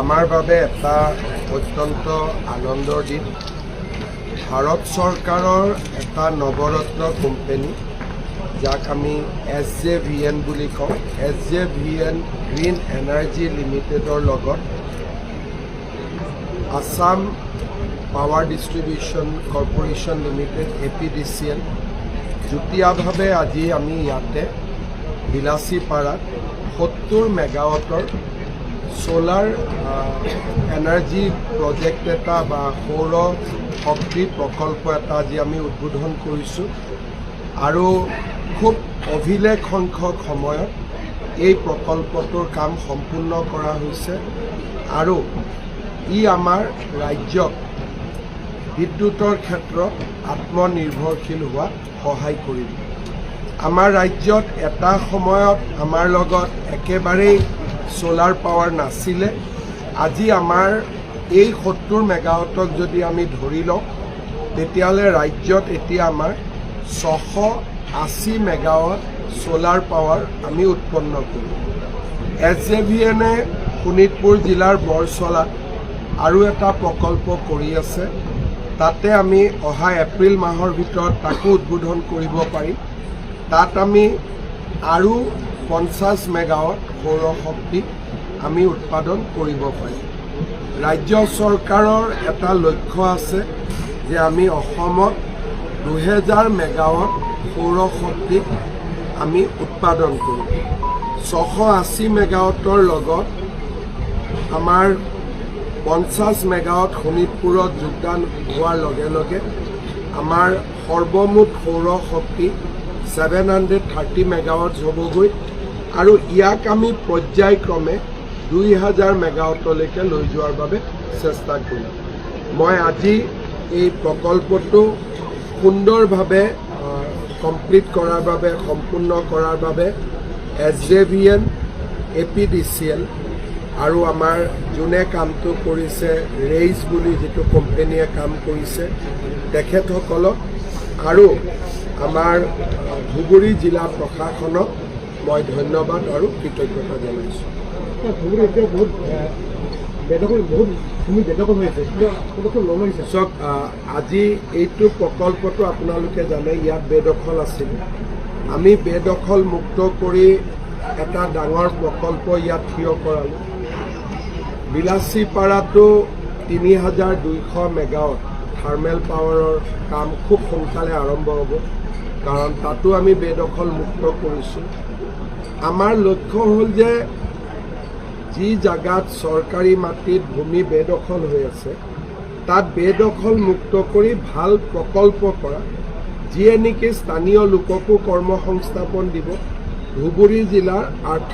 আমাৰ বাবে এটা অত্যন্ত আনন্দৰ দিন। ভাৰত চৰকাৰৰ এটা নৱৰত্ন কোম্পানী, যাক আমি SJVN বুলি কওঁ, SJVN গ্ৰীণ এনাৰ্জি লিমিটেডৰ লগত Assam power distribution corporation limited APDCL যুটীয়াভাৱে আজি আমি ইয়াতে বিলাসীপাৰাত 70 মেগাৱাটৰ সোলাৰ এনাৰ্জি প্ৰজেক্ট এটা বা সৌৰ শক্তি প্ৰকল্প এটা আজি আমি উদ্বোধন কৰিছোঁ আৰু খুব অভিলেখ সংখ্যক সময়ত এই প্ৰকল্পটোৰ কাম সম্পূৰ্ণ কৰা হৈছে আৰু ই আমাৰ ৰাজ্যক বিদ্যুতৰ ক্ষেত্ৰত আত্মনিৰ্ভৰশীল হোৱাত সহায় কৰিব। আমাৰ ৰাজ্যত এটা সময়ত আমাৰ লগত একেবাৰেই সোলাৰ পাৱাৰ নাছিলে। আজি আমাৰ এই 70 মেগাৱাটক যদি আমি ধৰি লওঁ, তেতিয়াহ'লে ৰাজ্যত এতিয়া আমাৰ 680 মেগাৱাট সোলাৰ পাৱাৰ আমি উৎপন্ন কৰোঁ। SJVNে শোণিতপুৰ জিলাৰ বৰচলাত আৰু এটা প্ৰকল্প কৰি আছে। তাতে আমি অহা এপ্ৰিল মাহৰ ভিতৰত তাকো উদ্বোধন কৰিব পাৰিম। তাত আমি আৰু 50 মেগাৱাট সৌৰ শক্তি আমি উৎপাদন কৰিব পাৰিম। ৰাজ্য চৰকাৰৰ এটা লক্ষ্য আছে যে আমি অসমত 2000 মেগাৱাট সৌৰ শক্তি আমি উৎপাদন কৰোঁ। 680 মেগাৱাটৰ লগত আমাৰ 50 মেগাৱাট শোণিতপুৰত যোগদান হোৱাৰ লগে লগে আমাৰ সৰ্বমুঠ সৌৰ শক্তি 730 মেগাৱাট হ'বগৈ আৰু ইয়াক আমি পৰ্যায়ক্ৰমে 2000 মেগাৱাটলৈকে লৈ যোৱাৰ বাবে চেষ্টা কৰিম। মই আজি এই প্ৰকল্পটো সুন্দৰভাৱে কমপ্লিট কৰাৰ বাবে, সম্পূৰ্ণ কৰাৰ বাবে SJVN, APDCL আৰু আমাৰ যোনে কামটো কৰিছে, ৰেইজ বুলি যিটো কোম্পানীয়ে কাম কৰিছে, তেখেতসকলক আৰু আমাৰ ধুবুৰী জিলা প্ৰশাসনক মই ধন্যবাদ আৰু কৃতজ্ঞতা জনাইছোঁ। চাওক, আজি এইটো প্ৰকল্পটো আপোনালোকে জানে ইয়াত বেদখল আছিল। আমি বেদখল মুক্ত কৰি এটা ডাঙৰ প্ৰকল্প ইয়াত থিয় কৰালোঁ। বিলাসীপাৰাতো 3200 মেগাৱাট থাৰ্মেল পাৱাৰৰ কাম খুব সোনকালে আৰম্ভ হ'ব, কাৰণ তাতো আমি বেদখল মুক্ত কৰিছোঁ। আমাৰ লক্ষ্য হ'ল যে যি জাগাত চৰকাৰী মাটিত ভূমি বেদখল হৈ আছে, তাত বেদখল মুক্ত কৰি ভাল প্ৰকল্প কৰা, যিয়ে নেকি স্থানীয় লোককো কৰ্মসংস্থাপন দিব, ধুবুৰী জিলাৰ আৰ্থ